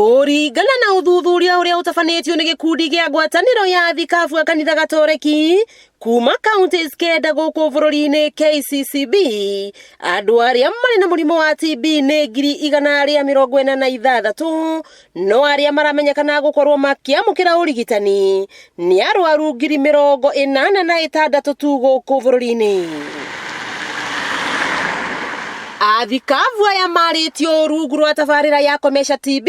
Kuringana na uthuthuria uria utafanitio ni gikundi gia ngwataniro ya athikabu a kanitha gatoreki kuuma kaunti kenda guku bururi-ini KCCB, andu aria mari na murimu wa TB ni 146, no aria maramenyekana gukorwo makiamukira urigitani ni arwaru 86 tu guku bururi-ini. Athikabu aya maritio rungu rwa tabarira ya komesha TB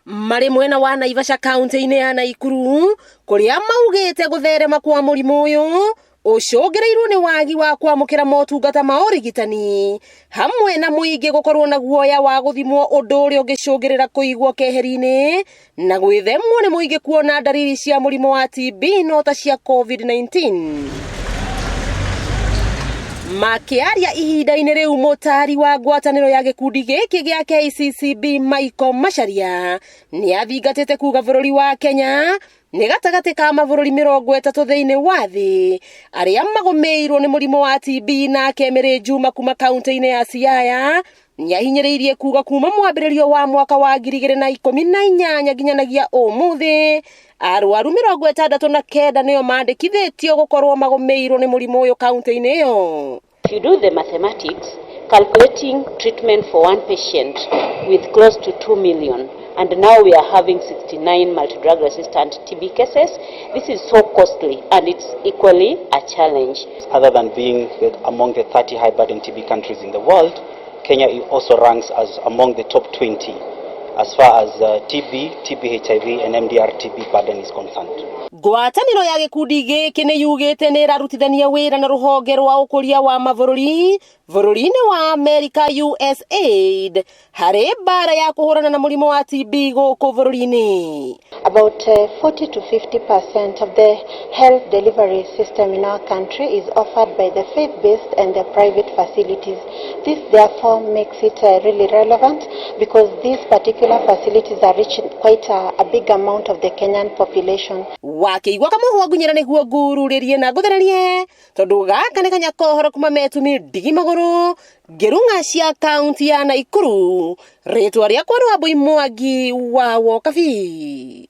mari mwena wa Naivasha kaunti-ini ya Nakuru, kuria maugite gutherema kwa murimu uyu ucungireirwo ni wagi wa kwamukira motungata ma urigitani hamwe na muingi gukorwo na guoya wa guthimwo undu uria ungicungirira kuigwo keheri-ini na gwithemwo ni muingi kuona dalili cia murimu wa TB no ta cia COVID-19. Makiaria ihinda-ini riu mutari wa ngwataniro ya gikundi giki gia KCCB Macharia ni athingatite kuuga bururi wa Kenya ni gatagati ka mabũrũri 30 thiini wa thi aria magumiirwo ni murimu wa TB na akemere Juma kuma kaunti-ini ya Siaya nimahinyiriirie kuuga kuma mwambĩrĩrio wa mwaka wa 2018 nginyanagia umuthi arwaru 69 nio mandikithitio gukorwo magumiirwo ni murimu uyu kaunti-ini iyo. If you do the mathematics, calculating treatment for one patient with close to 2 million, and now we are having 69 multi-drug resistant TB cases, this is so costly and it's equally a challenge. Other than being among the 30 high burden TB countries in the world, Kenya also ranks as among the top 20 as far as TB, HIV and MDR TB burden is concerned. Ngwataniro ya gikundi giki ni yugite ni rarutithania wira na ruhonge rwa ukuria wa mabũrũri bururi-ini wa America USAID hari bara ya kuhurana na murimu wa TB guku bururi-ini. About 40 to 50% of the health delivery system in our country is offered by the faith-based and the private facilities. This therefore makes it really relevant because these particular facilities are reaching quite a big amount of the Kenyan population. Wakiigwa kamuhwa gunyira niguo ngururirie na nguthererie tondu gaka ni kanya kohoro kuma metumi ndigi maguru ngirunga cia kaunti ya Nakuru ritwa riakwa rwa Mwangi wa Wokabi.